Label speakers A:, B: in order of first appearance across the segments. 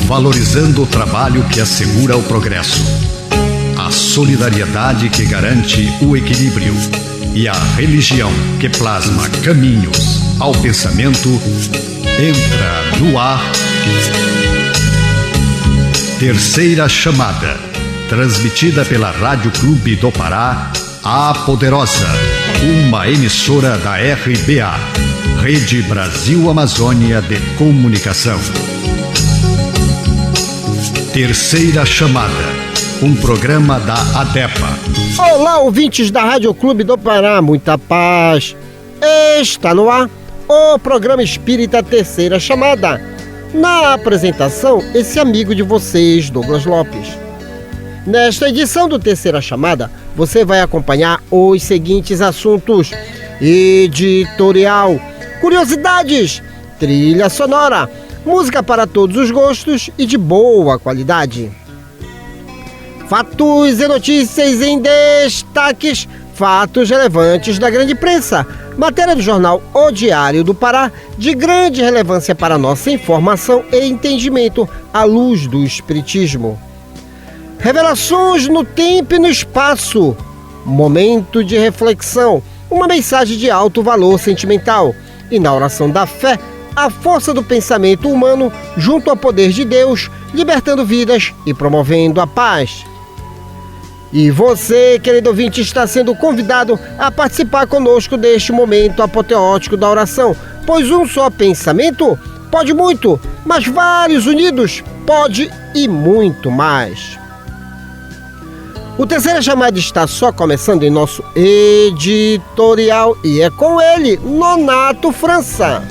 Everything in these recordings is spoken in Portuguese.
A: valorizando o trabalho que assegura o progresso, a solidariedade que garante o equilíbrio e a religião que plasma caminhos ao pensamento. Entra no ar Terceira Chamada, transmitida pela Rádio Clube do Pará, a Poderosa, uma emissora da RBA, Rede Brasil Amazônia de Comunicação. Terceira Chamada, um programa da ADEPA.
B: Olá, ouvintes da Rádio Clube do Pará, muita paz. Está no ar o programa Espírita Terceira Chamada. Na apresentação, esse amigo de vocês, Douglas Lopes. Nesta edição do Terceira Chamada, você vai acompanhar os seguintes assuntos: editorial, curiosidades, trilha sonora, música para todos os gostos e de boa qualidade. Fatos e notícias em destaques, fatos relevantes da grande imprensa, matéria do jornal O Diário do Pará, de grande relevância para nossa informação e entendimento à luz do Espiritismo. Revelações no tempo e no espaço, momento de reflexão, uma mensagem de alto valor sentimental, e na oração da fé, a força do pensamento humano junto ao poder de Deus, libertando vidas e promovendo a paz. E você, querido ouvinte, está sendo convidado a participar conosco deste momento apoteótico da oração, pois um só pensamento pode muito, mas vários unidos pode e muito mais. O Terceira Chamada está só começando em nosso editorial e é com ele, Nonato França.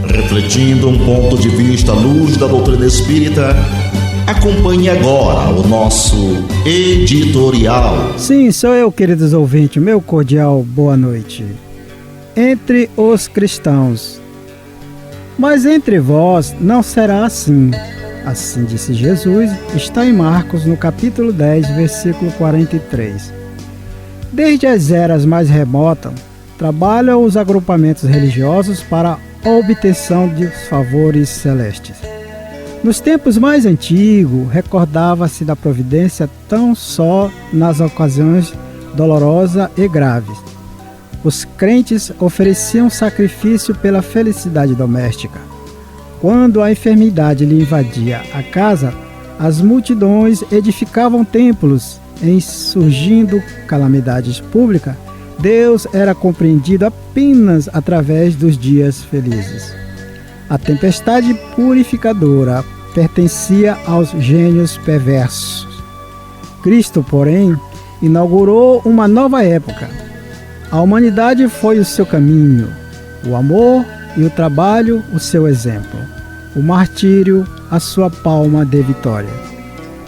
C: Refletindo um ponto de vista à luz da doutrina espírita, acompanhe agora o nosso editorial.
D: Sim, sou eu, queridos ouvintes, meu cordial boa noite. Entre os cristãos. Mas entre vós não será assim. Assim disse Jesus, está em Marcos, no capítulo 10, versículo 43. Desde as eras mais remotas, trabalham os agrupamentos religiosos para a obtenção de favores celestes. Nos tempos mais antigos, recordava-se da providência tão só nas ocasiões dolorosas e graves. Os crentes ofereciam sacrifício pela felicidade doméstica. Quando a enfermidade lhe invadia a casa, as multidões edificavam templos. Em surgindo calamidades públicas, Deus era compreendido apenas através dos dias felizes. A tempestade purificadora pertencia aos gênios perversos. Cristo, porém, inaugurou uma nova época. A humanidade foi o seu caminho, o amor e o trabalho o seu exemplo, o martírio a sua palma de vitória.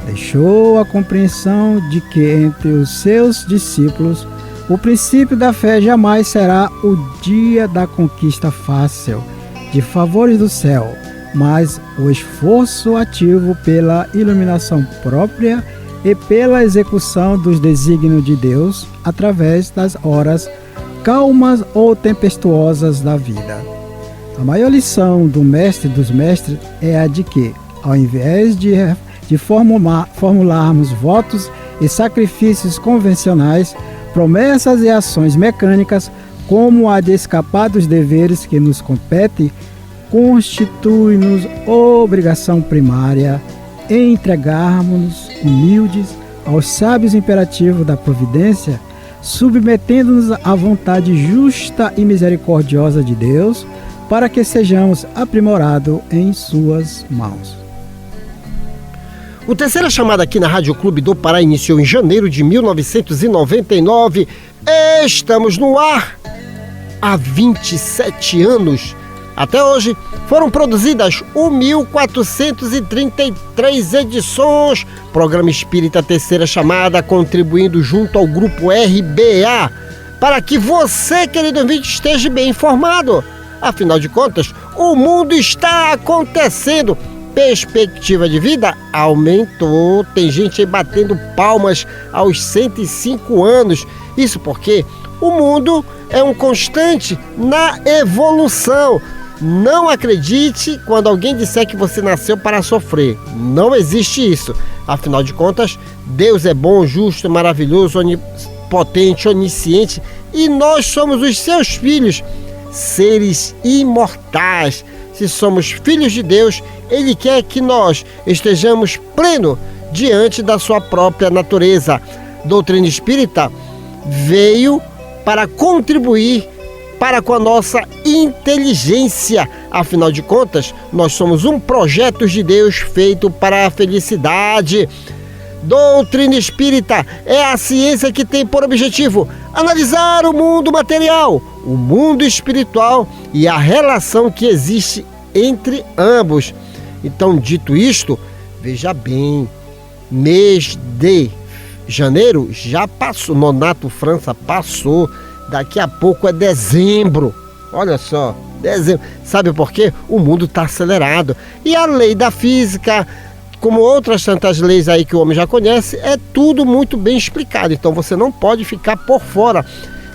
D: Deixou a compreensão de que entre os seus discípulos o princípio da fé jamais será o dia da conquista fácil de favores do céu, mas o esforço ativo pela iluminação própria e pela execução dos desígnios de Deus através das horas calmas ou tempestuosas da vida. A maior lição do mestre dos mestres é a de que, ao invés de formularmos votos e sacrifícios convencionais, promessas e ações mecânicas, como a de escapar dos deveres que nos competem, constitui-nos obrigação primária em entregarmos-nos humildes aos sábios imperativos da providência, submetendo-nos à vontade justa e misericordiosa de Deus, para que sejamos aprimorados em suas mãos.
B: O Terceira Chamada aqui na Rádio Clube do Pará iniciou em janeiro de 1999. Estamos no ar há 27 anos. Até hoje foram produzidas 1.433 edições. Programa Espírita Terceira Chamada, contribuindo junto ao Grupo RBA, para que você, querido ouvinte, esteja bem informado. Afinal de contas, o mundo está acontecendo. Perspectiva de vida aumentou. Tem gente aí batendo palmas aos 105 anos. Isso porque O mundo é um constante na evolução. Não acredite quando alguém disser que você nasceu para sofrer. Não existe isso. Afinal de contas, Deus é bom, justo, maravilhoso, onipotente, onisciente, e nós somos os seus filhos, seres imortais. Se somos filhos de Deus, Ele quer que nós estejamos plenos diante da sua própria natureza. Doutrina espírita veio para contribuir para com a nossa inteligência. Afinal de contas, nós somos um projeto de Deus feito para a felicidade. Doutrina espírita é a ciência que tem por objetivo analisar o mundo material, o mundo espiritual e a relação que existe entre ambos. Então, dito isto, veja bem, mês de janeiro já passou, Nonato França passou, daqui a pouco é dezembro. Olha só, dezembro. Sabe por quê? O mundo está acelerado. E a lei da física, como outras tantas leis aí que o homem já conhece, é tudo muito bem explicado. Então você não pode ficar por fora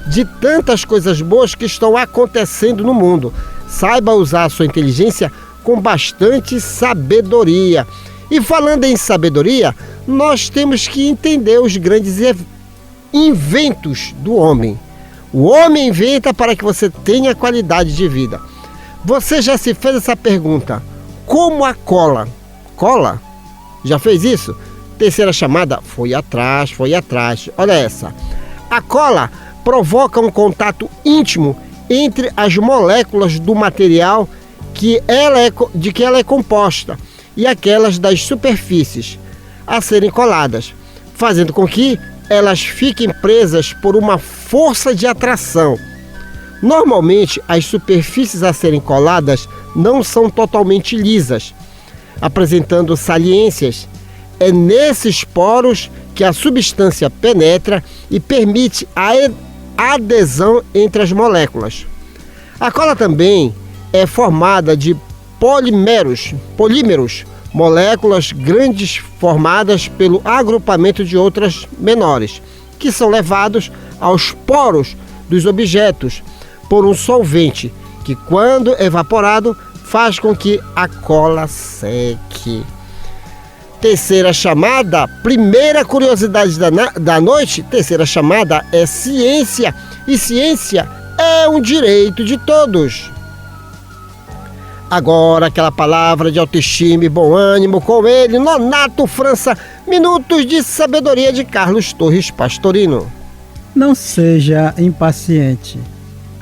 B: de tantas coisas boas que estão acontecendo no mundo. Saiba usar a sua inteligência com bastante sabedoria. E falando em sabedoria, nós temos que entender os grandes inventos do homem. O homem inventa para que você tenha qualidade de vida. Você já se fez essa pergunta? Como a cola? Cola? Já fez isso? Terceira chamada, foi atrás. Olha essa. A cola provoca um contato íntimo entre as moléculas do material de que ela é composta e aquelas das superfícies a serem coladas, fazendo com que elas fiquem presas por uma força de atração. Normalmente, as superfícies a serem coladas não são totalmente lisas, apresentando saliências. É nesses poros que a substância penetra e permite a adesão entre as moléculas. A cola também é formada de polímeros, moléculas grandes formadas pelo agrupamento de outras menores, que são levados aos poros dos objetos por um solvente, que quando evaporado faz com que a cola seque. Terceira chamada, primeira curiosidade da noite, terceira chamada é ciência, e ciência é um direito de todos. Agora aquela palavra de autoestima e bom ânimo com ele, Nonato França, minutos de sabedoria de Carlos Torres Pastorino.
D: Não seja impaciente,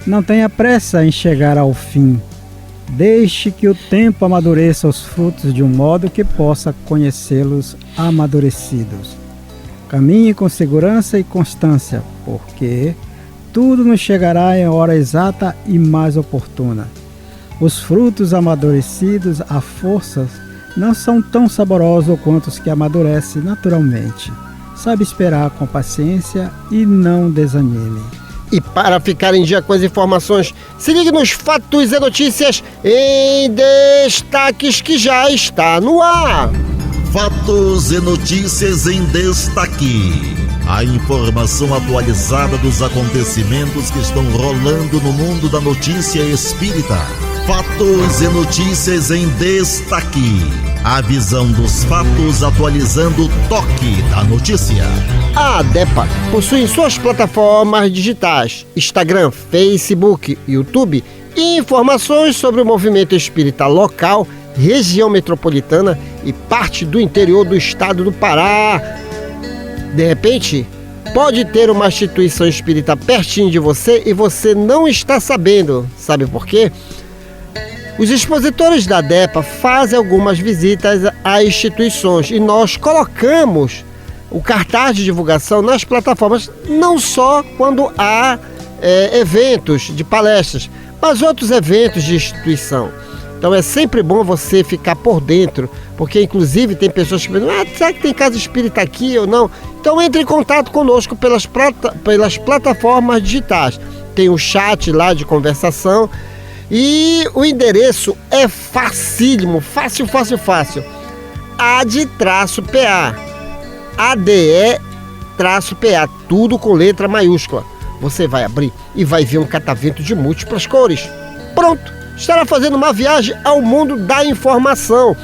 D: não tenha pressa em chegar ao fim. Deixe que o tempo amadureça os frutos de um modo que possa conhecê-los amadurecidos. Caminhe com segurança e constância, porque tudo nos chegará em hora exata e mais oportuna. Os frutos amadurecidos a forças não são tão saborosos quanto os que amadurecem naturalmente. Sabe esperar com paciência e não desanime.
B: E para ficar em dia com as informações, se ligue nos Fatos e Notícias em Destaques, que já está no ar.
C: Fatos e Notícias em Destaque. A informação atualizada dos acontecimentos que estão rolando no mundo da notícia espírita. Fatos e Notícias em Destaque. A visão dos fatos atualizando o toque da notícia.
B: A ADEPA possui em suas plataformas digitais, Instagram, Facebook, YouTube, informações sobre o movimento espírita local, região metropolitana e parte do interior do estado do Pará. De repente, pode ter uma instituição espírita pertinho de você e você não está sabendo. Sabe por quê? Os expositores da ADEPA fazem algumas visitas a instituições e nós colocamos o cartaz de divulgação nas plataformas, não só quando há eventos de palestras, mas outros eventos de instituição. Então é sempre bom você ficar por dentro, porque inclusive tem pessoas que perguntam, será que tem casa espírita aqui ou não? Então entre em contato conosco pelas plataformas digitais. Tem o chat lá de conversação e o endereço é facílimo, fácil. ADE-PA, tudo com letra maiúscula. você vai abrir e vai ver um catavento de múltiplas cores. Pronto, estará fazendo uma viagem ao mundo da informação.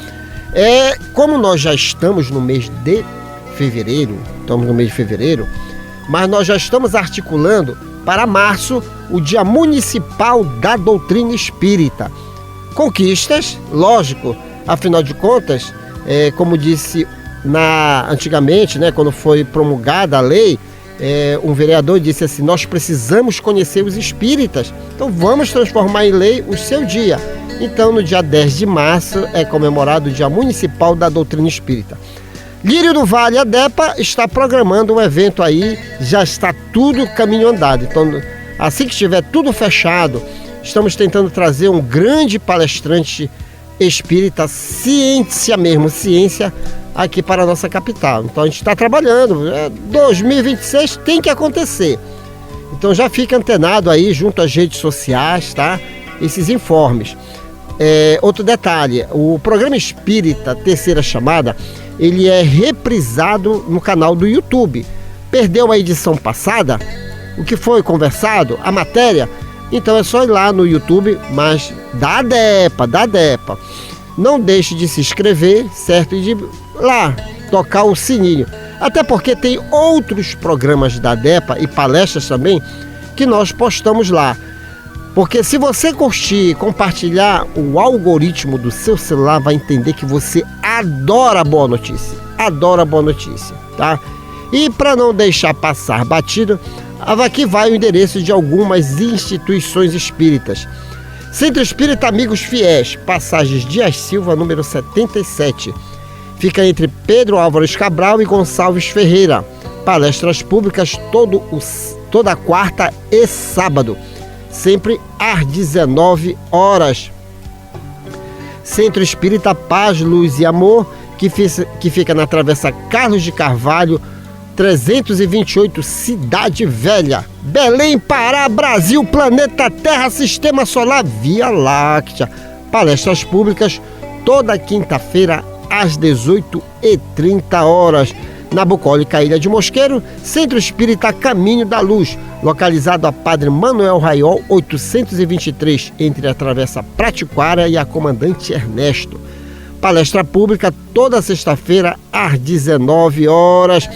B: Como nós já estamos no mês de fevereiro, mas nós já estamos articulando para março o Dia Municipal da Doutrina Espírita. Conquistas, lógico, afinal de contas, como disse antigamente, né, quando foi promulgada a lei, um vereador disse assim: nós precisamos conhecer os espíritas, então vamos transformar em lei o seu dia. Então, no dia 10 de março é comemorado o Dia Municipal da Doutrina Espírita. Lírio do Vale, a DEPA, está programando um evento aí, já está tudo caminho andado. Então, assim que estiver tudo fechado, estamos tentando trazer um grande palestrante espírita, ciência, aqui para a nossa capital. Então a gente está trabalhando, 2026 tem que acontecer. Então já fica antenado aí junto às redes sociais, tá? Esses informes. Outro detalhe, o programa Espírita Terceira Chamada, ele é reprisado no canal do YouTube. Perdeu a edição passada, o que foi conversado, a matéria, então é só ir lá no YouTube, mas da DEPA. Não deixe de se inscrever, certo? E de lá tocar o sininho. Até porque tem outros programas da DEPA e palestras também que nós postamos lá. Porque se você curtir, compartilhar, o algoritmo do seu celular vai entender que você adora boa notícia. Tá? E para não deixar passar batido, aqui vai o endereço de algumas instituições espíritas. Centro Espírita Amigos Fiéis, Passagens Dias Silva, número 77. Fica entre Pedro Álvares Cabral e Gonçalves Ferreira. Palestras públicas toda quarta e sábado, sempre às 19 horas. Centro Espírita Paz, Luz e Amor, que fica na Travessa Carlos de Carvalho, 328, Cidade Velha, Belém, Pará, Brasil, planeta Terra, Sistema Solar, Via Láctea. Palestras públicas toda quinta-feira às 18h30. Na bucólica Ilha de Mosqueiro, Centro Espírita Caminho da Luz, localizado a Padre Manuel Raiol, 823, entre a Travessa Pratiquara e a Comandante Ernesto. Palestra pública toda sexta-feira às 19 horas.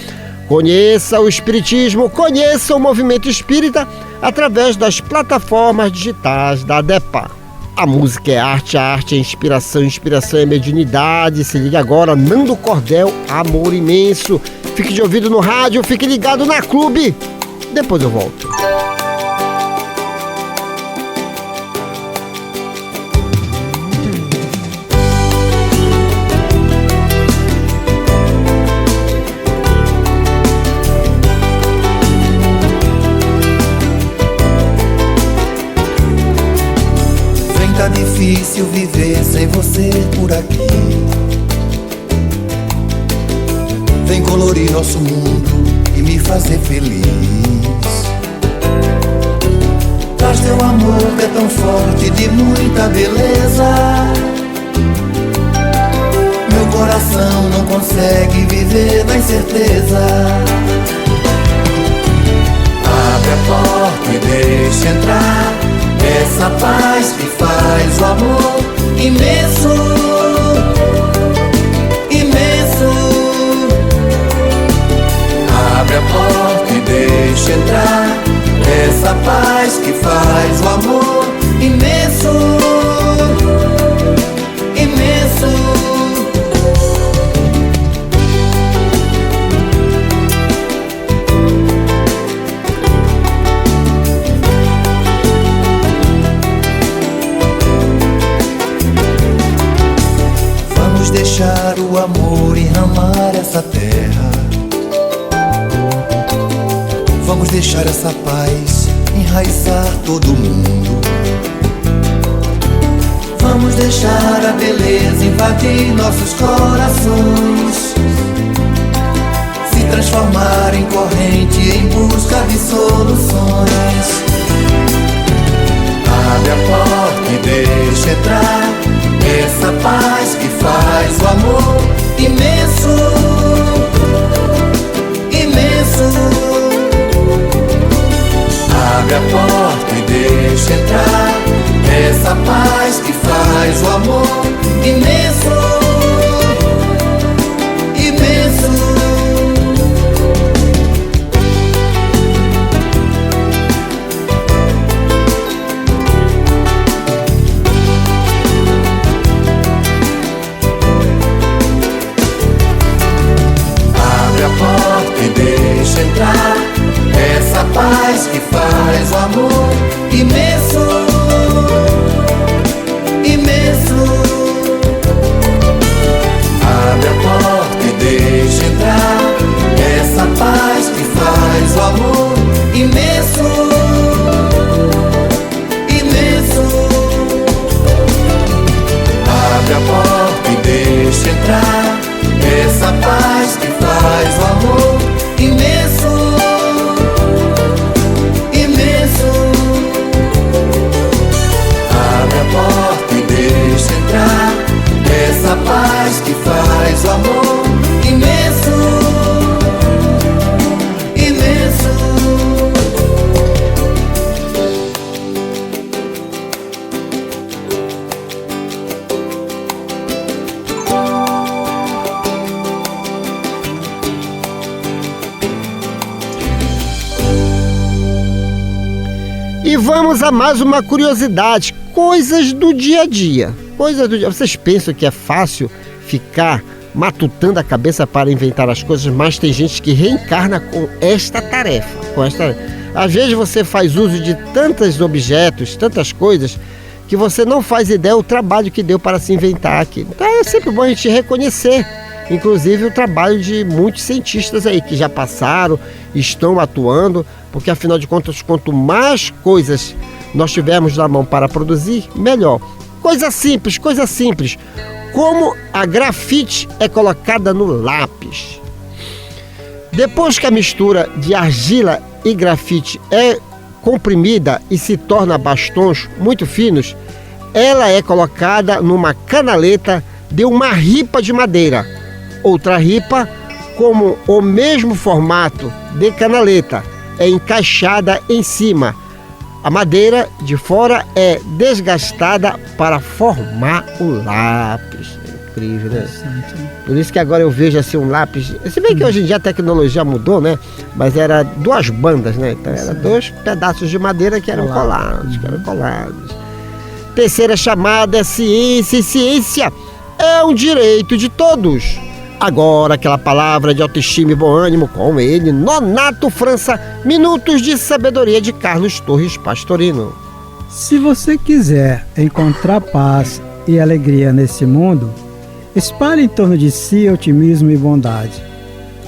B: Conheça o Espiritismo, conheça o movimento espírita através das plataformas digitais da DEPA. A música é arte, a arte é inspiração, inspiração é mediunidade. Se liga agora, Nando Cordel, Amor Imenso. Fique de ouvido no rádio, fique ligado na Clube. Depois eu volto.
E: Tá difícil viver sem você por aqui. Vem colorir nosso mundo e me fazer feliz. Traz teu amor que é tão forte, de muita beleza. Meu coração não consegue viver na incerteza. Abre a porta e deixa entrar essa paz que faz o amor imenso, imenso. Abre a porta e deixa entrar essa paz que faz o amor imenso, imenso. Deixar o amor enramar essa terra. Vamos deixar essa paz enraizar todo mundo. Vamos deixar a beleza invadir nossos corações, se transformar em corrente em busca de soluções. Abre a porta e deixa entrar essa paz que faz o amor imenso, imenso. deixa entrar essa paz que faz o amor imenso, imenso. Abre a porta e deixa entrar essa paz que faz o amor imenso, imenso. Abre a porta e deixa entrar essa paz que faz o amor imenso, imenso. Abre a porta e deixa entrar essa paz que faz o amor imenso, imenso.
B: E vamos a mais uma curiosidade, coisas do dia a dia. Coisas do dia. Vocês pensam que é fácil ficar matutando a cabeça para inventar as coisas, mas tem gente que reencarna com esta tarefa. Às vezes você faz uso de tantos objetos, tantas coisas, que você não faz ideia do trabalho que deu para se inventar aqui. Então é sempre bom a gente reconhecer, inclusive, o trabalho de muitos cientistas aí que já passaram, estão atuando, porque afinal de contas, quanto mais coisas nós tivermos na mão para produzir, melhor. Coisa simples, como a grafite é colocada no lápis. Depois que a mistura de argila e grafite é comprimida e se torna bastões muito finos, ela é colocada numa canaleta de uma ripa de madeira. Outra ripa, como o mesmo formato de canaleta, é encaixada em cima. A madeira de fora é desgastada para formar o lápis. É incrível, né? Por isso que agora eu vejo assim um lápis. Se bem que hoje em dia a tecnologia mudou, né? Mas era duas bandas, né? Então era dois pedaços de madeira que eram colados. Terceira chamada é ciência, e ciência é um direito de todos. Agora aquela palavra de autoestima e bom ânimo com ele, Nonato França, Minutos de Sabedoria de Carlos Torres Pastorino.
D: Se você quiser encontrar paz e alegria nesse mundo, espalhe em torno de si otimismo e bondade.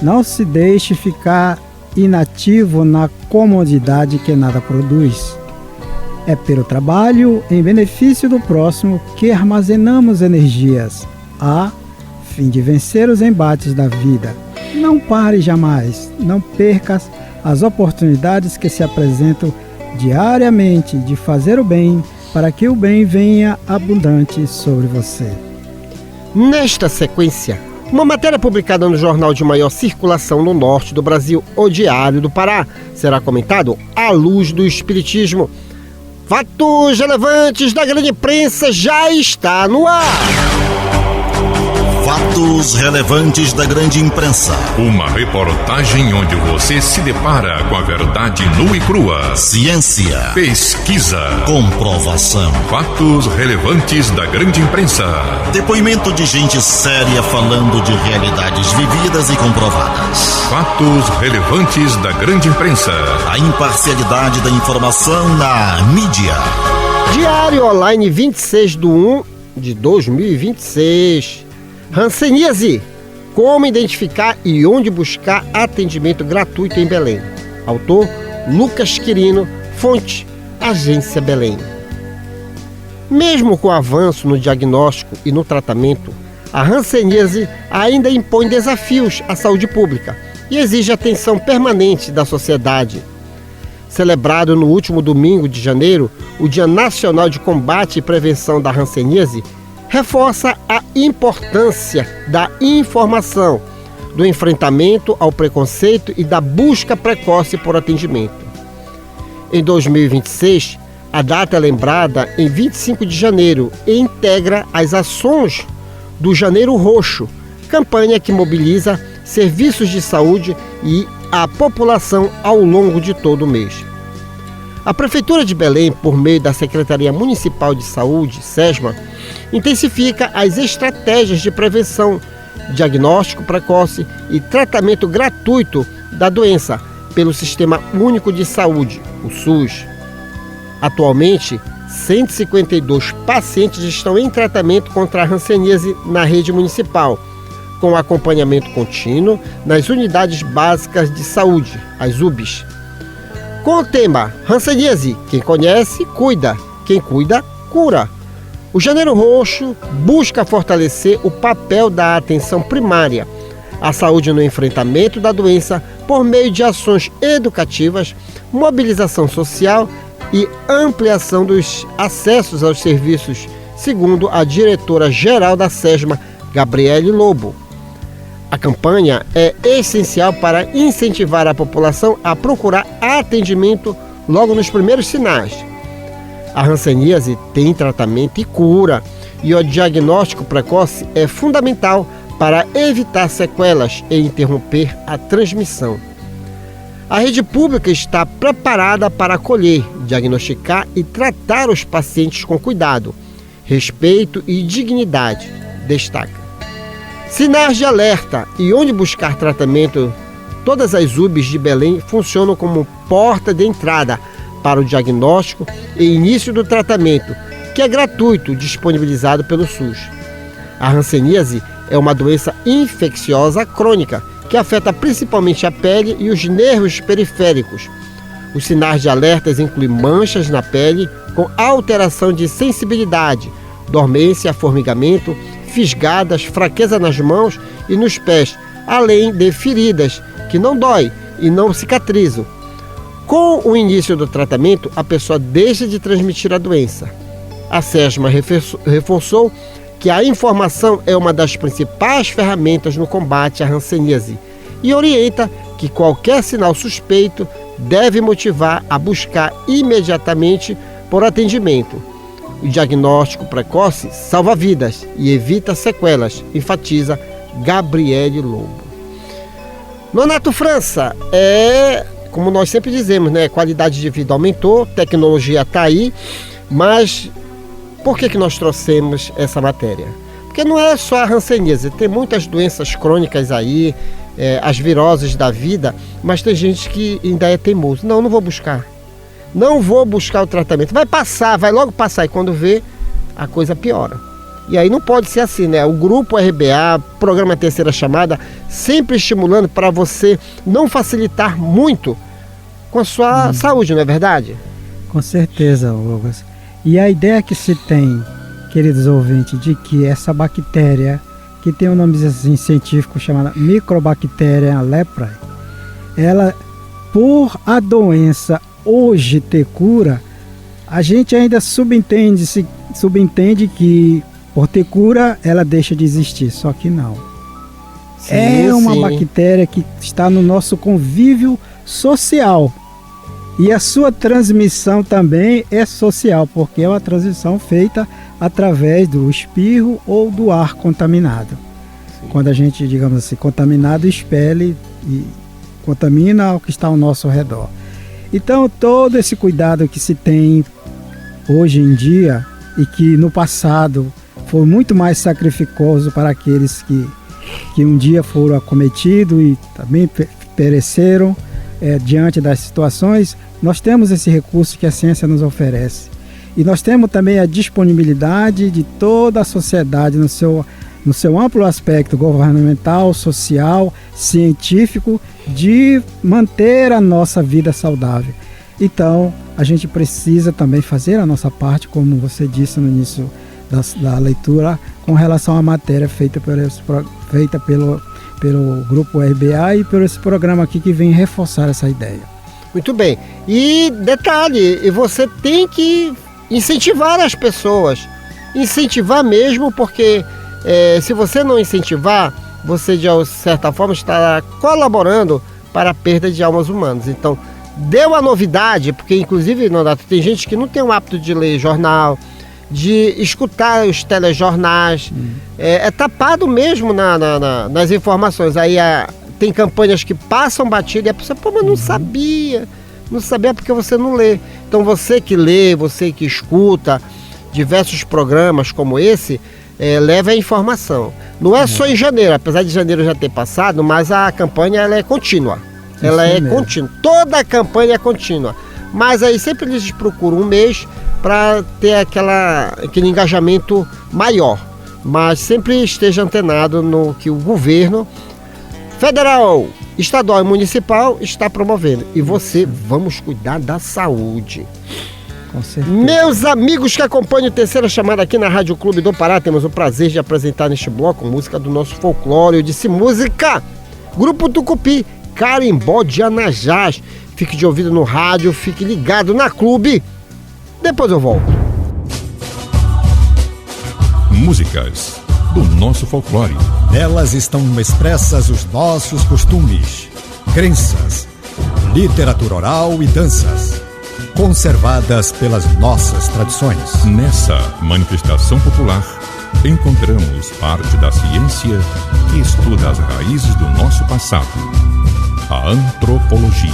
D: Não se deixe ficar inativo na comodidade que nada produz. É pelo trabalho em benefício do próximo que armazenamos energias, a fim de vencer os embates da vida. Não pare jamais, não percas as oportunidades que se apresentam diariamente de fazer o bem, para que o bem venha abundante sobre você.
B: Nesta sequência, uma matéria publicada no jornal de maior circulação no norte do Brasil, O Diário do Pará, será comentado à luz do Espiritismo. Fatos relevantes da grande imprensa já está no ar.
C: Fatos relevantes da grande imprensa.
F: Uma reportagem onde você se depara com a verdade nua e crua.
C: Ciência.
F: Pesquisa.
C: Comprovação.
F: Fatos relevantes da grande imprensa.
C: Depoimento de gente séria falando de realidades vividas e comprovadas.
F: Fatos relevantes da grande imprensa.
C: A imparcialidade da informação na mídia.
B: Diário Online 26/1/2026. Hanseníase, como identificar e onde buscar atendimento gratuito em Belém. Autor, Lucas Quirino, fonte, Agência Belém. Mesmo com o avanço no diagnóstico e no tratamento, a hanseníase ainda impõe desafios à saúde pública e exige atenção permanente da sociedade. Celebrado no último domingo de janeiro, o Dia Nacional de Combate e Prevenção da Hanseníase reforça a importância da informação, do enfrentamento ao preconceito e da busca precoce por atendimento. Em 2026, a data é lembrada em 25 de janeiro e integra as ações do Janeiro Roxo, campanha que mobiliza serviços de saúde e a população ao longo de todo o mês. A Prefeitura de Belém, por meio da Secretaria Municipal de Saúde, SESMA, intensifica as estratégias de prevenção, diagnóstico precoce e tratamento gratuito da doença pelo Sistema Único de Saúde, o SUS. Atualmente, 152 pacientes estão em tratamento contra a hanseníase na rede municipal, com acompanhamento contínuo nas unidades básicas de saúde, as UBS. Com o tema hanseníase, quem conhece, cuida. Quem cuida, cura. O Janeiro Roxo busca fortalecer o papel da atenção primária à saúde no enfrentamento da doença por meio de ações educativas, mobilização social e ampliação dos acessos aos serviços, segundo a diretora-geral da SESMA, Gabriele Lobo. A campanha é essencial para incentivar a população a procurar atendimento logo nos primeiros sinais. A hanseníase tem tratamento e cura, e o diagnóstico precoce é fundamental para evitar sequelas e interromper a transmissão. A rede pública está preparada para acolher, diagnosticar e tratar os pacientes com cuidado, respeito e dignidade, destaca. Sinais de alerta e onde buscar tratamento. Todas as UBS de Belém funcionam como porta de entrada para o diagnóstico e início do tratamento, que é gratuito, disponibilizado pelo SUS. A hanseníase é uma doença infecciosa crônica que afeta principalmente a pele e os nervos periféricos. Os sinais de alertas incluem manchas na pele com alteração de sensibilidade, dormência, formigamento, fisgadas, fraqueza nas mãos e nos pés, além de feridas que não dói e não cicatrizam. Com o início do tratamento, a pessoa deixa de transmitir a doença. A SESMA reforçou que a informação é uma das principais ferramentas no combate à hanseníase e orienta que qualquer sinal suspeito deve motivar a buscar imediatamente por atendimento. O diagnóstico precoce salva vidas e evita sequelas, enfatiza Gabriele Lobo. Nonato França, como nós sempre dizemos, né? Qualidade de vida aumentou, tecnologia está aí, mas por que nós trouxemos essa matéria? Porque não é só a hanseníase, tem muitas doenças crônicas aí, as viroses da vida, mas tem gente que ainda é teimoso. Não vou buscar. Não vou buscar o tratamento. Vai passar, vai logo passar. E quando vê, a coisa piora. E aí não pode ser assim, né? O Grupo RBA, Programa Terceira Chamada, sempre estimulando para você não facilitar muito com a sua saúde, não é verdade?
D: Com certeza, Lucas. E a ideia que se tem, queridos ouvintes, de que essa bactéria, que tem um nome assim, científico chamado Microbacteria leprae, ela, por a doença hoje ter cura, a gente ainda subentende que por ter cura ela deixa de existir, só que não. Sim, uma bactéria que está no nosso convívio social. E a sua transmissão também é social, porque é uma transmissão feita através do espirro ou do ar contaminado. Sim. Quando a gente, digamos assim, contaminado, expele e contamina o que está ao nosso redor. Então, todo esse cuidado que se tem hoje em dia e que no passado foi muito mais sacrificoso para aqueles que um dia foram acometidos e também pereceram diante das situações, nós temos esse recurso que a ciência nos oferece. E nós temos também a disponibilidade de toda a sociedade no seu amplo aspecto governamental, social, científico, de manter a nossa vida saudável. Então, a gente precisa também fazer a nossa parte, como você disse no início da leitura, com relação à matéria feita pelo Grupo RBA e por esse programa aqui que vem reforçar essa ideia.
B: Muito bem. E detalhe, você tem que incentivar as pessoas. Incentivar mesmo, porque se você não incentivar, você de certa forma estará colaborando para a perda de almas humanas. Então, deu a novidade, porque inclusive, Nonato, tem gente que não tem o hábito de ler jornal, de escutar os telejornais, é tapado mesmo nas informações. Aí tem campanhas que passam batida e a pessoa, mas não sabia porque você não lê. Então você que lê, você que escuta diversos programas como esse, leva a informação. Não é só em janeiro, apesar de janeiro já ter passado, mas a campanha ela é contínua. Ela é
D: mesmo.
B: contínua. Toda a campanha é contínua. Mas aí sempre eles procuram um mês para ter aquele engajamento maior. Mas sempre esteja antenado no que o governo federal, estadual e municipal está promovendo. E você, vamos cuidar da saúde.
D: Com certeza.
B: Meus amigos que acompanham o Terceira Chamada aqui na Rádio Clube do Pará, temos o prazer de apresentar neste bloco música do nosso folclore. Eu disse música, Grupo Tucupi, Carimbó de Anajás. Fique de ouvido no rádio, fique ligado na Clube. Depois eu volto.
F: Músicas do nosso folclore.
A: Nelas estão expressas os nossos costumes, crenças, literatura oral e danças, conservadas pelas nossas tradições.
F: Nessa manifestação popular, encontramos parte da ciência que estuda as raízes do nosso passado, a antropologia.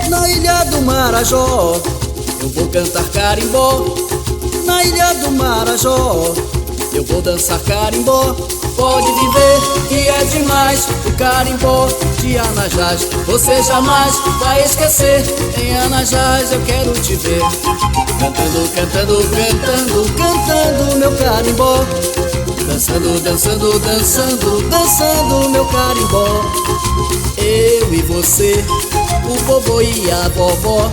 G: Na ilha do Marajó, eu vou cantar carimbó. Na ilha do Marajó, eu vou dançar carimbó. Pode viver que é demais o carimbó de Anajás. Você jamais vai esquecer. Em Anajás eu quero te ver. Cantando, cantando, cantando, cantando meu carimbó. Dançando, dançando, dançando, dançando meu carimbó. Eu e você, o vovô e a vovó,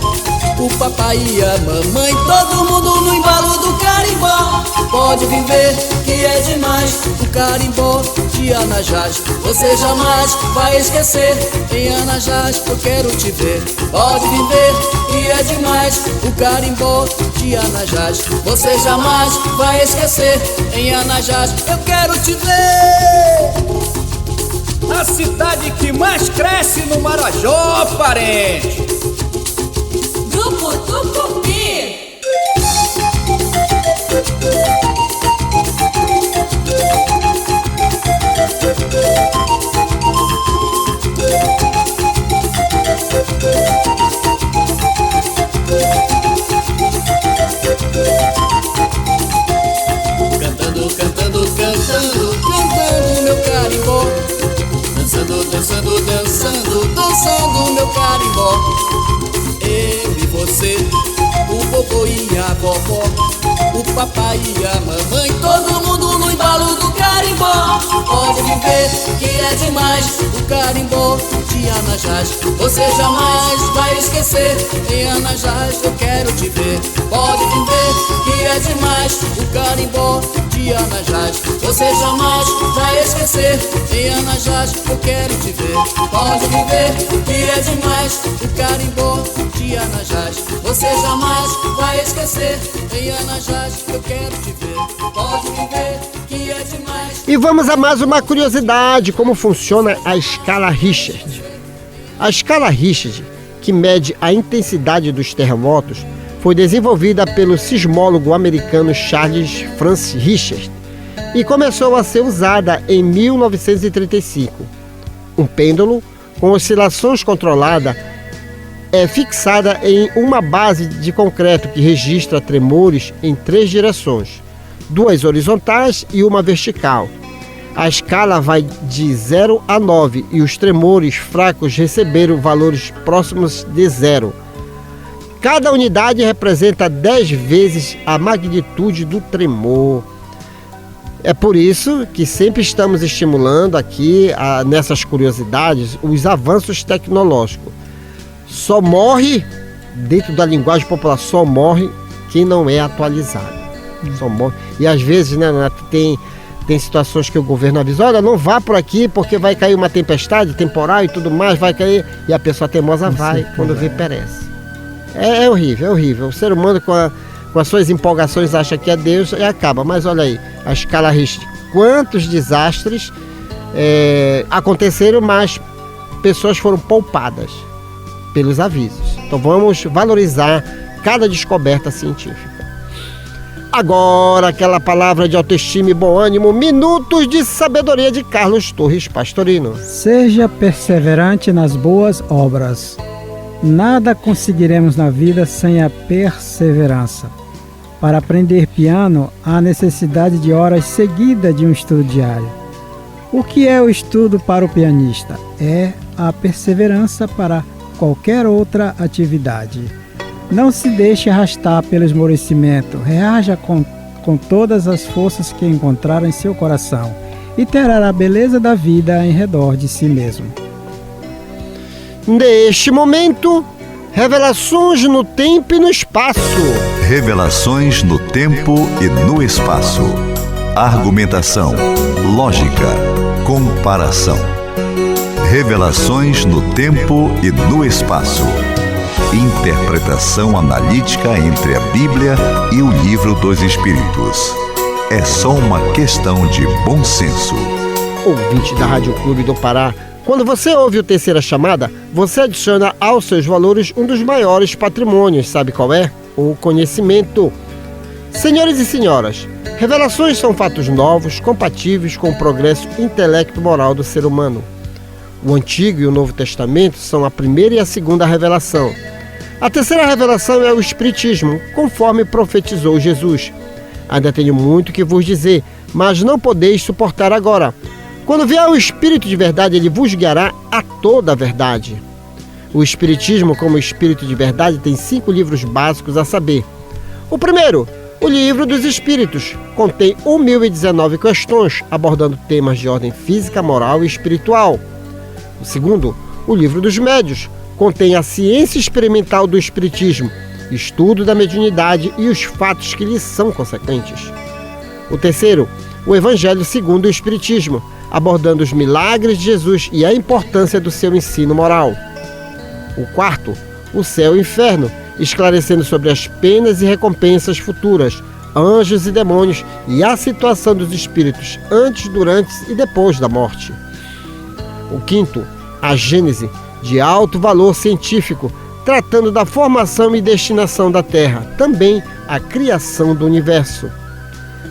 G: o papai e a mamãe, todo mundo no embalo do carimbó. Pode viver que é demais o carimbó de Anajás. Você jamais vai esquecer. Em Anajás eu quero te ver. Pode viver que é demais o carimbó de Anajás. Você jamais vai esquecer. Em Anajás eu quero te ver.
H: A cidade que mais cresce no Marajó, parente.
I: Grupo Tucupi.
G: Cantando, cantando, cantando, cantando meu carimbó. Dançando, dançando, dançando, dançando meu carimbó. Eu e você, o vovô e a vovó, o papai e a mamãe, todo mundo no embalo do carimbó. Pode viver que é demais o carimbó de Anajás. Você jamais vai esquecer. Em Anajás eu quero te ver. Pode viver que é demais o carimbó de Anajás. Você jamais vai esquecer. Em Anajás eu quero te ver. Pode viver que é demais o carimbó de Anajás. Você jamais vai esquecer. Em Anajás eu quero te ver. Pode viver que é demais.
B: E vamos a mais uma curiosidade, como funciona a escala Richter. A escala Richter, que mede a intensidade dos terremotos, foi desenvolvida pelo sismólogo americano Charles Francis Richter e começou a ser usada em 1935. Um pêndulo com oscilações controladas é fixada em uma base de concreto que registra tremores em 3 direções, 2 horizontais e uma vertical. A escala vai de 0 a 9 e os tremores fracos receberam valores próximos de 0. Cada unidade representa 10 vezes a magnitude do tremor. É por isso que sempre estamos estimulando aqui, nessas curiosidades, os avanços tecnológicos. Só morre, dentro da linguagem popular, só morre quem não é atualizado. Só morre. E às vezes, né, tem situações que o governo avisa, olha, não vá por aqui porque vai cair uma tempestade temporal e tudo mais, vai cair, e a pessoa teimosa vai, quando vê, perece. É horrível, é horrível. O ser humano com as suas empolgações acha que é Deus e acaba. Mas olha aí, a escala Richter, quantos desastres aconteceram, mas pessoas foram poupadas pelos avisos. Então vamos valorizar cada descoberta científica. Agora, aquela palavra de autoestima e bom ânimo, minutos de sabedoria de Carlos Torres Pastorino.
D: Seja perseverante nas boas obras. Nada conseguiremos na vida sem a perseverança. Para aprender piano, há necessidade de horas seguidas de um estudo diário. O que é o estudo para o pianista? É a perseverança para qualquer outra atividade. Não se deixe arrastar pelo esmorecimento. Reaja com todas as forças que encontrar em seu coração e terá a beleza da vida em redor de si mesmo.
B: Neste momento, revelações no tempo e no espaço.
C: Revelações no tempo e no espaço. Argumentação, lógica, comparação. Revelações no tempo e no espaço. Interpretação analítica entre a Bíblia e o Livro dos Espíritos. É só uma questão de bom senso.
B: Ouvinte da Rádio Clube do Pará, quando você ouve o Terceira Chamada, você adiciona aos seus valores um dos maiores patrimônios, sabe qual é? O conhecimento. Senhores e senhoras, revelações são fatos novos, compatíveis com o progresso intelecto-moral do ser humano. O Antigo e o Novo Testamento são a primeira e a segunda revelação. A terceira revelação é o Espiritismo, conforme profetizou Jesus. Ainda tenho muito que vos dizer, mas não podeis suportar agora. Quando vier o Espírito de verdade, ele vos guiará a toda a verdade. O Espiritismo, como Espírito de verdade, tem 5 livros básicos a saber. O primeiro, o Livro dos Espíritos, contém 1019 questões, abordando temas de ordem física, moral e espiritual. O segundo, o Livro dos Médios, contém a ciência experimental do Espiritismo, estudo da mediunidade e os fatos que lhes são consequentes. O terceiro, o Evangelho segundo o Espiritismo, abordando os milagres de Jesus e a importância do seu ensino moral. O quarto, o Céu e o Inferno, esclarecendo sobre as penas e recompensas futuras, anjos e demônios e a situação dos espíritos antes, durante e depois da morte. O quinto, a Gênese, de alto valor científico, tratando da formação e destinação da Terra, também a criação do universo.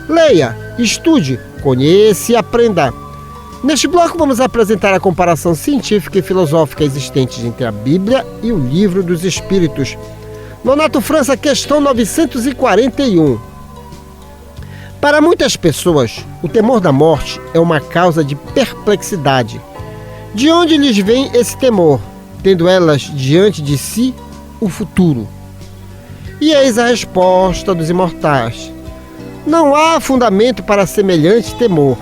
B: Leia, estude, conheça e aprenda. Neste bloco vamos apresentar a comparação científica e filosófica existente entre a Bíblia e o Livro dos Espíritos. Nonato França, questão 941. Para muitas pessoas, o temor da morte é uma causa de perplexidade. De onde lhes vem esse temor, tendo elas diante de si o futuro? E eis a resposta dos imortais. Não há fundamento para semelhante temor.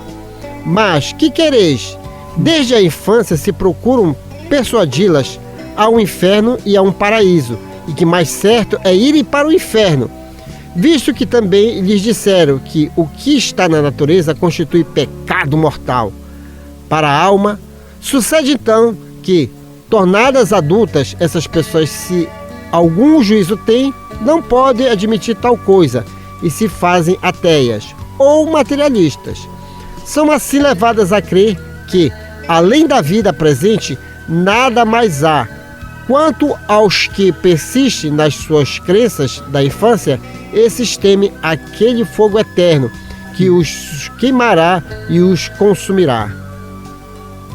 B: Mas, que quereis? Desde a infância se procuram persuadi-las a um inferno e a um paraíso, e que mais certo é irem para o inferno, visto que também lhes disseram que o que está na natureza constitui pecado mortal. Para a alma, sucede então que, tornadas adultas, essas pessoas, se algum juízo têm, não podem admitir tal coisa e se fazem ateias ou materialistas. São assim levadas a crer que, além da vida presente, nada mais há. Quanto aos que persistem nas suas crenças da infância, esses temem aquele fogo eterno que os queimará e os consumirá.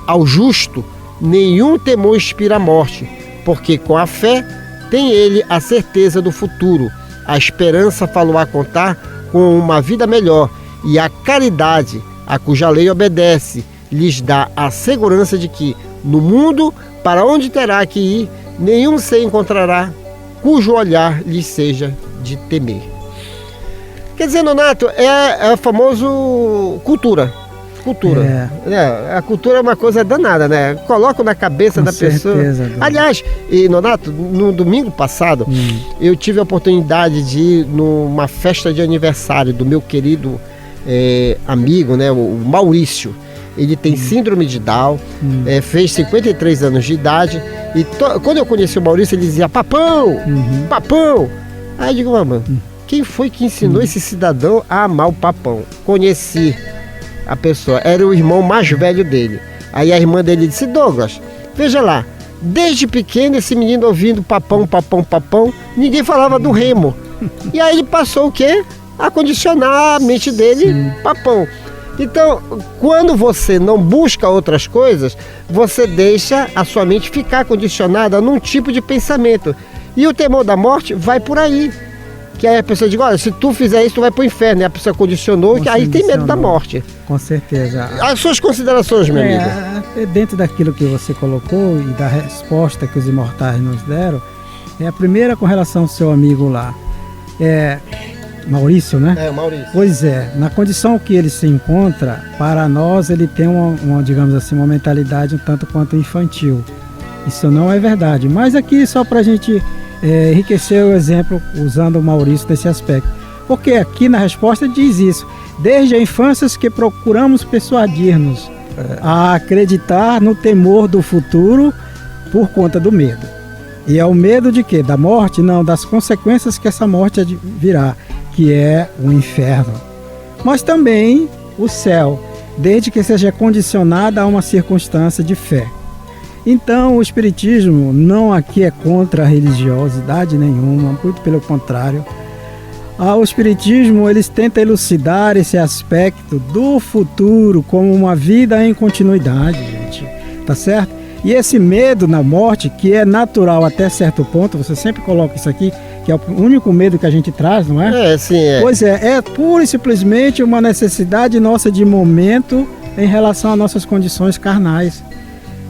B: Ao justo, nenhum temor inspira a morte, porque com a fé tem ele a certeza do futuro. A esperança falou a contar com uma vida melhor, e a caridade, a cuja lei obedece, lhes dá a segurança de que, no mundo para onde terá que ir, nenhum se encontrará cujo olhar lhe seja de temer. Quer dizer, Nonato, é o famoso cultura. A cultura é uma coisa danada, né? Coloca na cabeça da pessoa. Aliás, Nonato, no domingo passado, eu tive a oportunidade de ir numa festa de aniversário do meu querido amigo, né, o Maurício. Ele tem síndrome de Down, fez 53 anos de idade, e quando eu conheci o Maurício, ele dizia, papão, papão. Aí eu digo, mamãe, quem foi que ensinou esse cidadão a amar o papão? Conheci a pessoa, era o irmão mais velho dele. Aí a irmã dele disse, Douglas, veja lá, Desde pequeno, esse menino ouvindo papão, papão, papão, ninguém falava do remo. E aí ele passou o quê? A condicionar a mente dele, papão. Então, quando você não busca outras coisas, você deixa a sua mente ficar condicionada num tipo de pensamento. E o temor da morte vai por aí. Que aí a pessoa diz, olha, se tu fizer isso, tu vai pro inferno. E a pessoa condicionou, que aí tem medo da morte.
D: Com certeza.
B: As suas considerações, meu amigo?
D: Dentro daquilo que você colocou e da resposta que os imortais nos deram, a primeira com relação ao seu amigo lá. Maurício, né?
B: É, o Maurício.
D: Pois é, na condição que ele se encontra, para nós ele tem uma digamos assim, uma mentalidade um tanto quanto infantil. Isso não é verdade. Mas aqui só para a gente enriquecer o exemplo usando o Maurício nesse aspecto. Porque aqui na resposta diz isso. Desde a infância que procuramos persuadir-nos a acreditar no temor do futuro por conta do medo. E é o medo de quê? Da morte? Não, das consequências que essa morte virá, que é o inferno. Mas também o céu, desde que seja condicionada a uma circunstância de fé. Então o Espiritismo não aqui é contra a religiosidade nenhuma, muito pelo contrário. O Espiritismo eles tenta elucidar esse aspecto do futuro como uma vida em continuidade, gente, tá certo? E esse medo na morte, que é natural até certo ponto, você sempre coloca isso aqui, que é o único medo que a gente traz, não é?
B: Sim, é.
D: Pois é pura e simplesmente uma necessidade nossa de momento em relação às nossas condições carnais.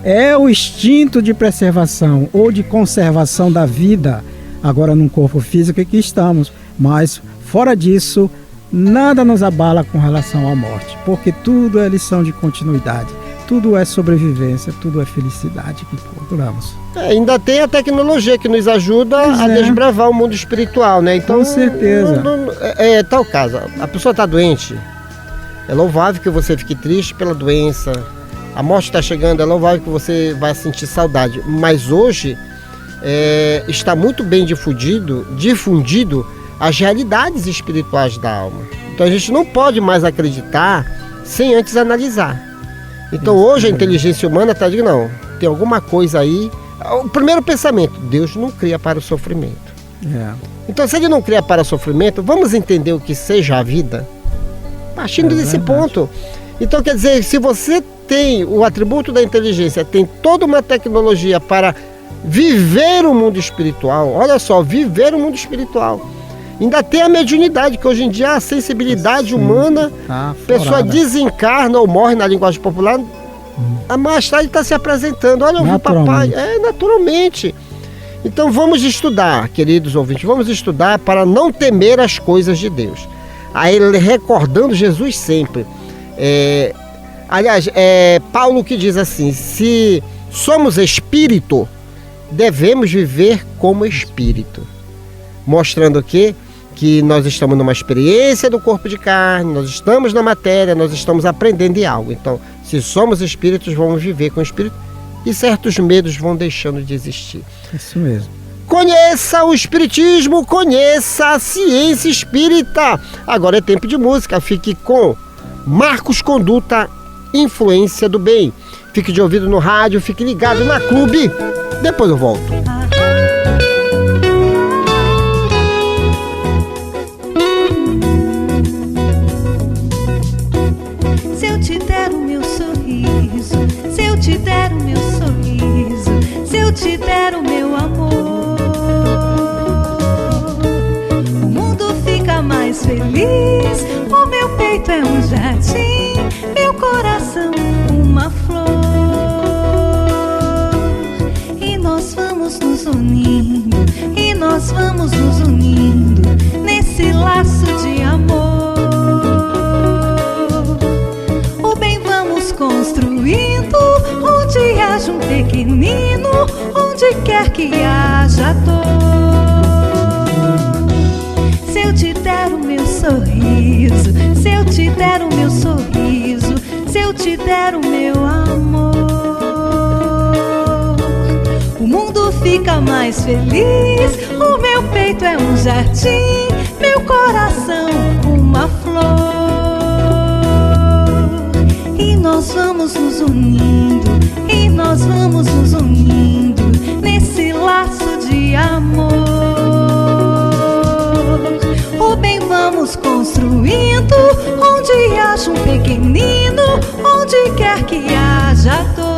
D: É o instinto de preservação ou de conservação da vida, agora num corpo físico que estamos, mas fora disso, nada nos abala com relação à morte, porque tudo é lição de continuidade. Tudo é sobrevivência, tudo é felicidade que procuramos.
B: Ainda tem a tecnologia que nos ajuda a desbravar o mundo espiritual, né? Então,
D: com certeza.
B: É tal caso, a pessoa está doente, é louvável que você fique triste pela doença, a morte está chegando, é louvável que você vai sentir saudade. Mas hoje está muito bem difundido as realidades espirituais da alma. Então a gente não pode mais acreditar sem antes analisar. Então hoje a inteligência humana está dizendo, não, tem alguma coisa aí. O primeiro pensamento, Deus não cria para o sofrimento. Então se ele não cria para o sofrimento, vamos entender o que seja a vida? Partindo desse ponto. Então quer dizer, se você tem o atributo da inteligência, tem toda uma tecnologia para viver o mundo espiritual, olha só, viver o mundo espiritual. Ainda tem a mediunidade, que hoje em dia a sensibilidade humana, a pessoa desencarna ou morre na linguagem popular, a mais tarde está se apresentando. Olha, eu vi papai. Naturalmente. Então vamos estudar, queridos ouvintes, vamos estudar para não temer as coisas de Deus. Aí recordando Jesus sempre. Aliás, Paulo que diz assim, se somos espírito, devemos viver como espírito. Mostrando que nós estamos numa experiência do corpo de carne, nós estamos na matéria, nós estamos aprendendo de algo. Então, se somos espíritos, vamos viver com o espírito e certos medos vão deixando de existir.
D: Isso mesmo.
B: Conheça o espiritismo, conheça a ciência espírita. Agora é tempo de música, fique com Marcos Conduta, Influência do Bem. Fique de ouvido no rádio, fique ligado na Clube. Depois eu volto.
J: Se eu te der o meu sorriso, se eu te der o meu amor, o mundo fica mais feliz. O meu peito é um jardim, meu coração uma flor. E nós vamos nos unindo, e nós vamos nos unindo nesse laço de amor. O bem vamos construindo, onde haja um pequenino, onde quer que haja dor. Se eu te der o meu sorriso, se eu te der o meu sorriso, se eu te der o meu amor, o mundo fica mais feliz. O meu peito é um jardim, meu coração uma flor. E nós vamos nos unindo, e nós vamos nos unindo vamos construindo, onde haja um pequenino, onde quer que haja dor.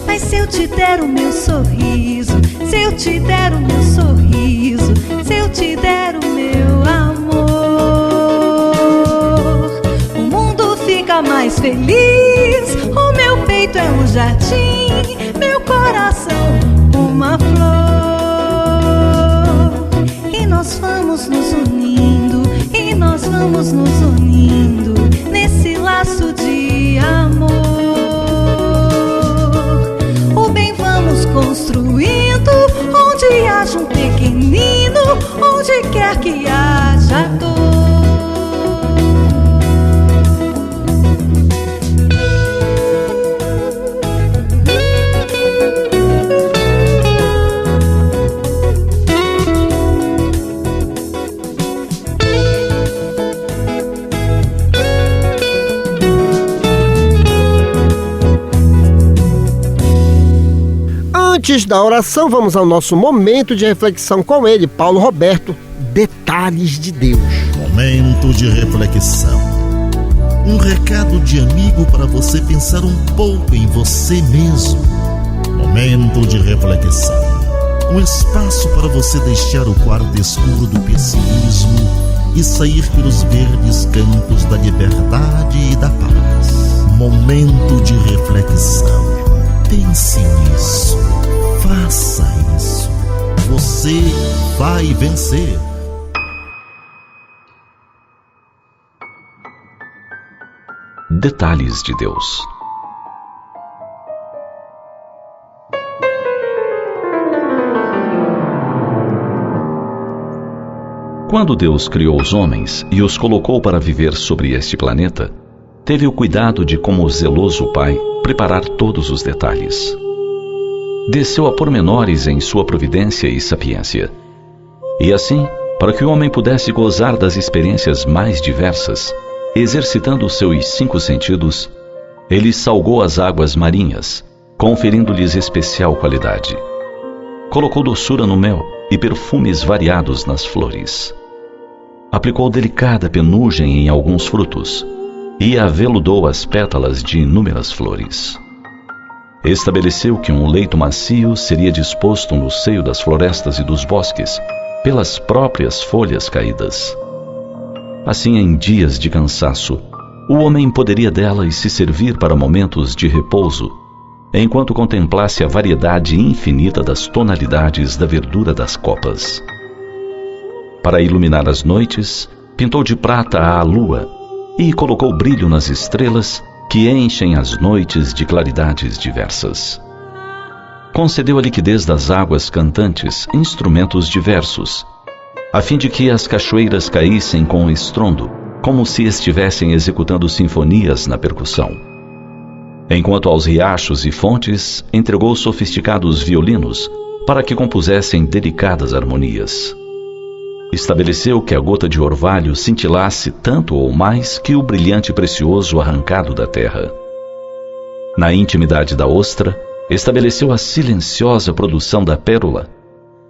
J: Mas se eu te der o meu sorriso, se eu te der o meu sorriso, se eu te der o meu amor, o mundo fica mais feliz. O meu peito é um jardim, meu coração uma flor. E nós vamos nos unindo, e nós vamos nos unindo nesse laço de amor. O bem vamos construindo, onde haja um pequenino, onde quer que haja dor.
B: Antes da oração, vamos ao nosso momento de reflexão com ele, Paulo Roberto, Detalhes de Deus.
C: Momento de reflexão. Um recado de amigo para você pensar um pouco em você mesmo. Momento de reflexão. Um espaço para você deixar o quarto escuro do pessimismo e sair pelos verdes campos da liberdade e da paz. Momento de reflexão. Pense nisso. Faça isso. Você vai vencer.
K: Detalhes de Deus. Quando Deus criou os homens e os colocou para viver sobre este planeta, teve o cuidado de, como zeloso Pai, preparar todos os detalhes. Desceu a pormenores em sua providência e sapiência. E assim, para que o homem pudesse gozar das experiências mais diversas, exercitando os seus 5 sentidos, ele salgou as águas marinhas, conferindo-lhes especial qualidade. Colocou doçura no mel e perfumes variados nas flores. Aplicou delicada penugem em alguns frutos e aveludou as pétalas de inúmeras flores. Estabeleceu que um leito macio seria disposto no seio das florestas e dos bosques, pelas próprias folhas caídas. Assim, em dias de cansaço, o homem poderia delas se servir para momentos de repouso, enquanto contemplasse a variedade infinita das tonalidades da verdura das copas. Para iluminar as noites, pintou de prata a lua e colocou brilho nas estrelas que enchem as noites de claridades diversas. Concedeu a liquidez das águas cantantes instrumentos diversos, a fim de que as cachoeiras caíssem com estrondo, como se estivessem executando sinfonias na percussão. Enquanto aos riachos e fontes entregou sofisticados violinos para que compusessem delicadas harmonias. Estabeleceu que a gota de orvalho cintilasse tanto ou mais que o brilhante precioso arrancado da terra. Na intimidade da ostra, estabeleceu a silenciosa produção da pérola,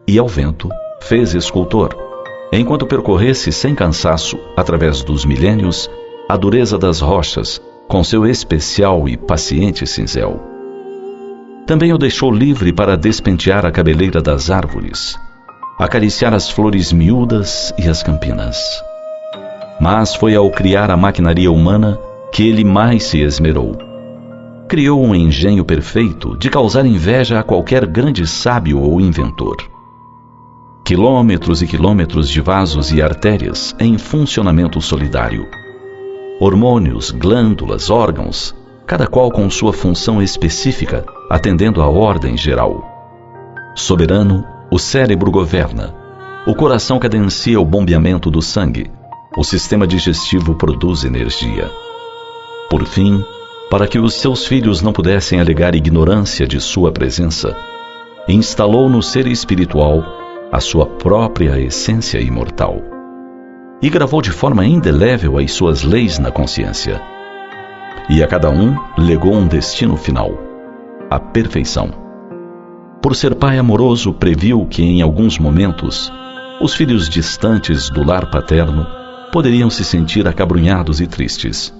K: e ao vento fez escultor, enquanto percorresse sem cansaço, através dos milênios, a dureza das rochas, com seu especial e paciente cincel. Também o deixou livre para despentear a cabeleira das árvores, acariciar as flores miúdas e as campinas. Mas foi ao criar a maquinaria humana que ele mais se esmerou. Criou um engenho perfeito de causar inveja a qualquer grande sábio ou inventor. Quilômetros e quilômetros de vasos e artérias em funcionamento solidário. Hormônios, glândulas, órgãos, cada qual com sua função específica, atendendo à ordem geral. Soberano, o cérebro governa, o coração cadencia o bombeamento do sangue, o sistema digestivo produz energia. Por fim, para que os seus filhos não pudessem alegar ignorância de sua presença, instalou no ser espiritual a sua própria essência imortal e gravou de forma indelével as suas leis na consciência. E a cada um legou um destino final, a perfeição. Por ser pai amoroso, previu que em alguns momentos os filhos distantes do lar paterno poderiam se sentir acabrunhados e tristes.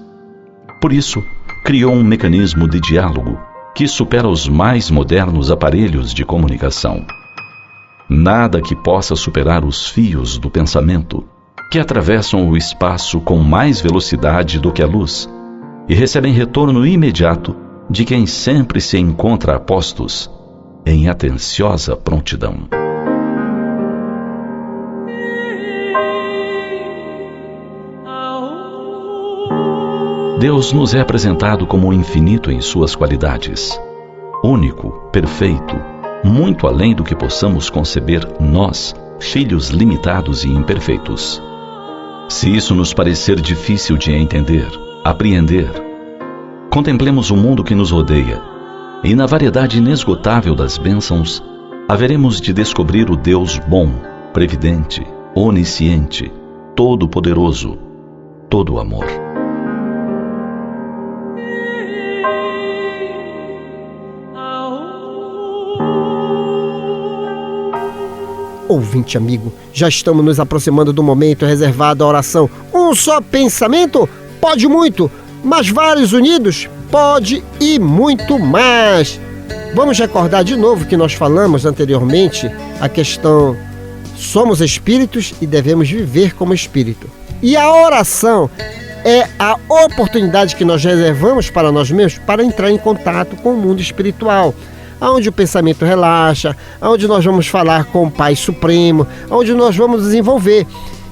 K: Por isso, criou um mecanismo de diálogo que supera os mais modernos aparelhos de comunicação. Nada que possa superar os fios do pensamento, que atravessam o espaço com mais velocidade do que a luz e recebem retorno imediato de quem sempre se encontra a postos, em atenciosa prontidão. Deus nos é apresentado como infinito em suas qualidades, único, perfeito, muito além do que possamos conceber nós, filhos limitados e imperfeitos. Se isso nos parecer difícil de entender, apreender, contemplemos o mundo que nos rodeia, e na variedade inesgotável das bênçãos, haveremos de descobrir o Deus bom, previdente, onisciente, todo-poderoso, todo amor.
B: Ouvinte amigo, já estamos nos aproximando do momento reservado à oração. Um só pensamento pode muito, mas vários unidos pode e muito mais. Vamos recordar de novo que nós falamos anteriormente a questão: somos espíritos e devemos viver como espírito. E a oração é a oportunidade que nós reservamos para nós mesmos para entrar em contato com o mundo espiritual, onde o pensamento relaxa, onde nós vamos falar com o Pai Supremo, onde nós vamos desenvolver.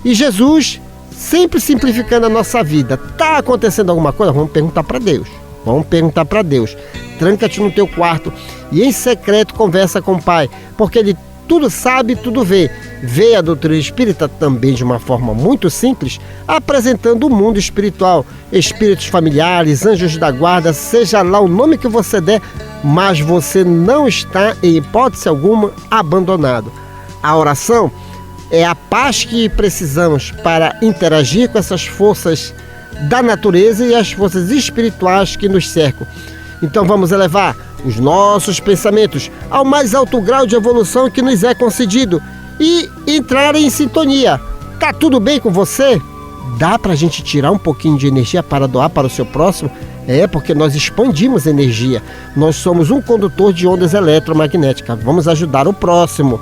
B: E Jesus, sempre simplificando a nossa vida. Está acontecendo alguma coisa? Vamos perguntar para Deus. Vamos perguntar para Deus. Tranca-te no teu quarto e em secreto conversa com o Pai, porque Ele tudo sabe, tudo vê. Vê a doutrina espírita também de uma forma muito simples, apresentando o mundo espiritual, espíritos familiares, anjos da guarda, seja lá o nome que você der, mas você não está, em hipótese alguma, abandonado. A oração é a paz que precisamos para interagir com essas forças da natureza e as forças espirituais que nos cercam. Então vamos elevar os nossos pensamentos ao mais alto grau de evolução que nos é concedido e entrar em sintonia. Tá tudo bem com você? Dá pra gente tirar um pouquinho de energia para doar para o seu próximo? É, porque nós expandimos energia. Nós somos um condutor de ondas eletromagnéticas. Vamos ajudar o próximo.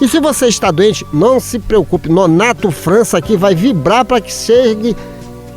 B: E se você está doente, não se preocupe. Nonato França aqui vai vibrar para que chegue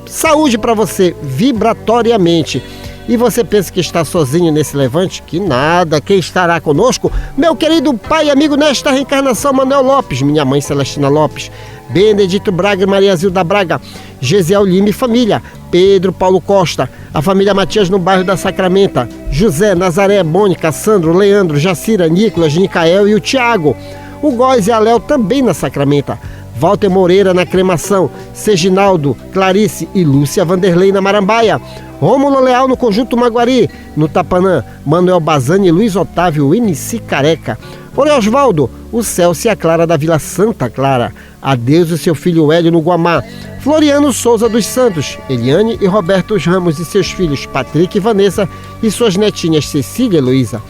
B: saúde para você, vibratoriamente. E você pensa que está sozinho nesse levante? Que nada, quem estará conosco? Meu querido pai e amigo nesta reencarnação, Manuel Lopes, minha mãe Celestina Lopes, Benedito Braga e Maria Zilda Braga, Gesiel Lima e família, Pedro Paulo Costa, a família Matias no bairro da Sacramenta, José, Nazaré, Mônica, Sandro, Leandro, Jacira, Nicolas, Nicael e o Tiago, o Góis e a Léo também na Sacramenta, Walter Moreira na Cremação, Serginaldo, Clarice e Lúcia Vanderlei na Marambaia, Rômulo Leal no Conjunto Maguari, no Tapanã, Manuel Bazani e Luiz Otávio MC Careca, Ore Osvaldo, o Celso e a Clara da Vila Santa Clara, Adeus e seu filho Hélio no Guamá, Floriano Souza dos Santos, Eliane e Roberto Ramos e seus filhos Patrick e Vanessa e suas netinhas Cecília e Luísa,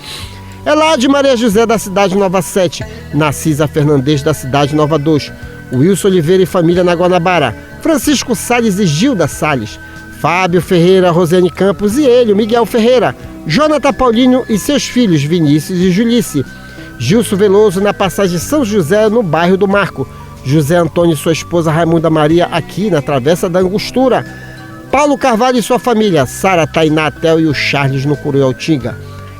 B: Elade Maria José da cidade Nova 7, Narcisa Fernandes da cidade Nova 2, Wilson Oliveira e família na Guanabara, Francisco Salles e Gilda Salles, Fábio Ferreira, Rosane Campos e ele, Miguel Ferreira, Jonathan Paulinho e seus filhos Vinícius e Julice, Gilson Veloso na passagem São José no bairro do Marco, José Antônio e sua esposa Raimunda Maria aqui na Travessa da Angostura, Paulo Carvalho e sua família, Sara, Tainá, Tel e o Charles no Curioltinga,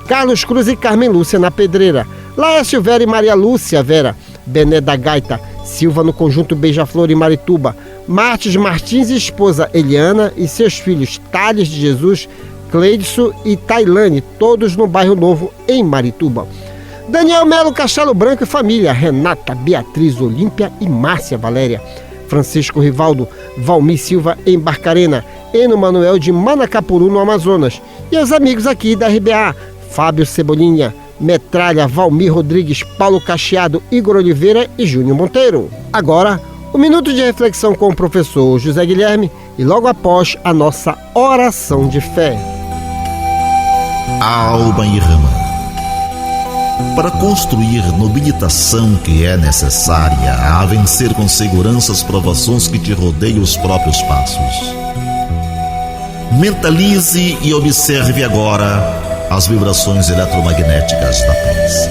B: Carlos Cruz e Carmen Lúcia na Pedreira, Laércio Vera e Maria Lúcia Vera, Bené da Gaita, Silva no Conjunto Beija-Flor e Marituba, Martins Martins e esposa Eliana e seus filhos Thales de Jesus, Cleidson e Tailane, todos no bairro Novo em Marituba. Daniel Melo Castelo Branco e família, Renata, Beatriz, Olímpia e Márcia Valéria, Francisco Rivaldo, Valmir Silva em Barcarena, Eno Manuel de Manacapuru no Amazonas e os amigos aqui da RBA, Fábio Cebolinha, Metralha, Valmir Rodrigues, Paulo Cacheado, Igor Oliveira e Júnior Monteiro. Agora, um minuto de reflexão com o professor José Guilherme e logo após a nossa oração de fé.
C: Alma e Rama. para construir nobilitação que é necessária a vencer com segurança as provações que te rodeiam os próprios passos. Mentalize e observe agora as vibrações eletromagnéticas da prece.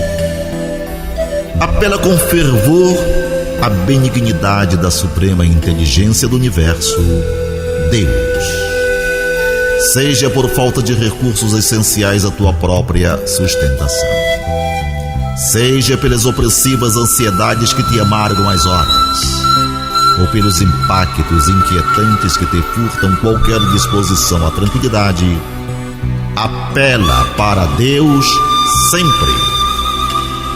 C: Apela com fervor à benignidade da suprema inteligência do universo, Deus. Seja por falta de recursos essenciais à tua própria sustentação, seja pelas opressivas ansiedades que te amargam as horas, ou pelos impactos inquietantes que te furtam qualquer disposição à tranquilidade, apela para Deus sempre.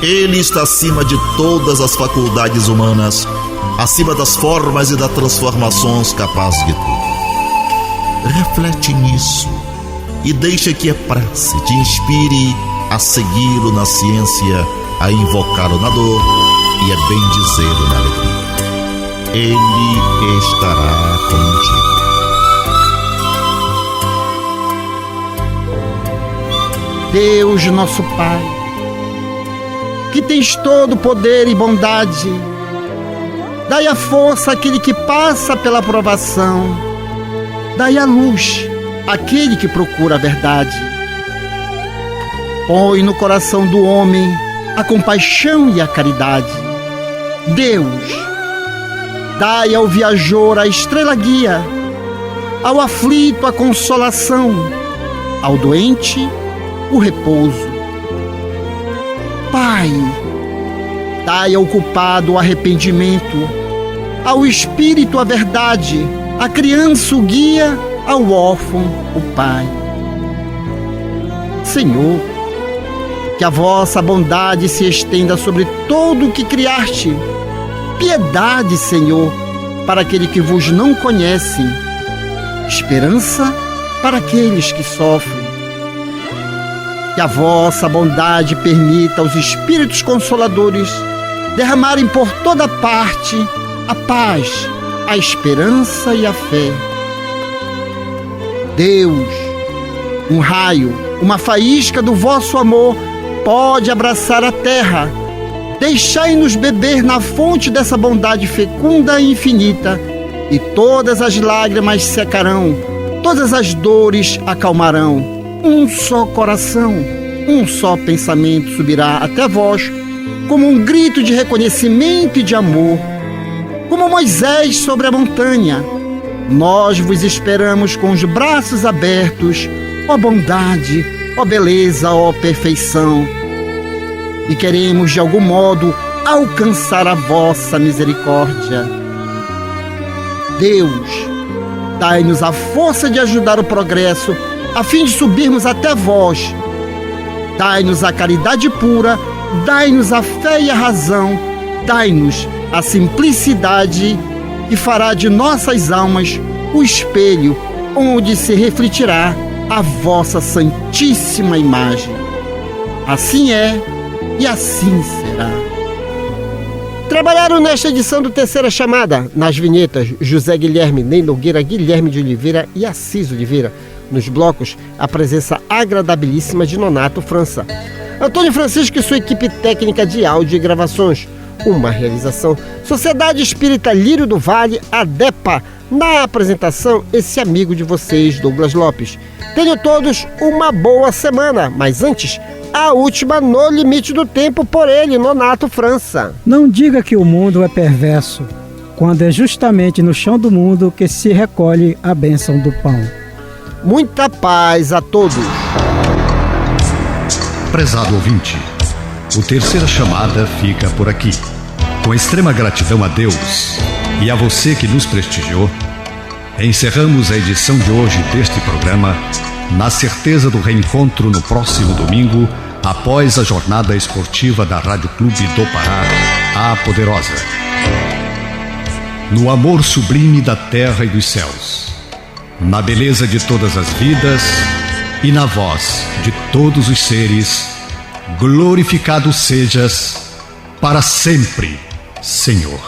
C: Ele está acima de todas as faculdades humanas, acima das formas e das transformações capazes de tudo. Reflete nisso e deixa que a prece te inspire a segui-lo na ciência, a invocá-lo na dor e a bendizê-lo na alegria. Ele estará contigo.
B: Deus, nosso Pai, que tens todo poder e bondade, dai a força àquele que passa pela provação, dai a luz àquele que procura a verdade. Põe no coração do homem a compaixão e a caridade. Deus, dai ao viajor a estrela guia, ao aflito a consolação, ao doente o repouso. Pai, dai ao culpado o arrependimento, ao espírito a verdade, à criança o guia, ao órfão o pai. Senhor, que a vossa bondade se estenda sobre todo o que criaste. Piedade, Senhor, para aquele que vos não conhece. Esperança para aqueles que sofrem. Que a vossa bondade permita aos Espíritos Consoladores derramarem por toda parte a paz, a esperança e a fé. Deus, um raio, uma faísca do vosso amor pode abraçar a terra. Deixai-nos beber na fonte dessa bondade fecunda e infinita, e todas as lágrimas secarão, todas as dores acalmarão. Um só coração, um só pensamento subirá até vós, como um grito de reconhecimento e de amor. Como Moisés sobre a montanha, nós vos esperamos com os braços abertos, ó bondade, ó beleza, ó perfeição. E queremos de algum modo alcançar a vossa misericórdia. Deus, dai-nos a força de ajudar o progresso, a fim de subirmos até vós. Dai-nos a caridade pura, dai-nos a fé e a razão, dai-nos a simplicidade que fará de nossas almas o espelho onde se refletirá a vossa santíssima imagem. Assim é e assim será. Trabalharam nesta edição do Terceira Chamada, nas vinhetas José Guilherme, Ney Nogueira, Guilherme de Oliveira e Assis Oliveira. Nos blocos, a presença agradabilíssima de Nonato França. Antônio Francisco e sua equipe técnica de áudio e gravações. Uma realização Sociedade Espírita Lírio do Vale, ADEPA. Na apresentação, esse amigo de vocês, Douglas Lopes. Tenham todos uma boa semana, mas antes, a última no limite do tempo por ele, Nonato França.
D: Não diga que o mundo é perverso, quando é justamente no chão do mundo que se recolhe a bênção do pão.
B: Muita paz a todos.
A: Prezado ouvinte, o Terceira Chamada fica por aqui. Com extrema gratidão a Deus e a você que nos prestigiou, encerramos a edição de hoje deste programa na certeza do reencontro no próximo domingo, após a jornada esportiva da Rádio Clube do Pará, a Poderosa. No amor sublime da terra e dos céus, na beleza de todas as vidas e na voz de todos os seres, glorificado sejas para sempre, Senhor.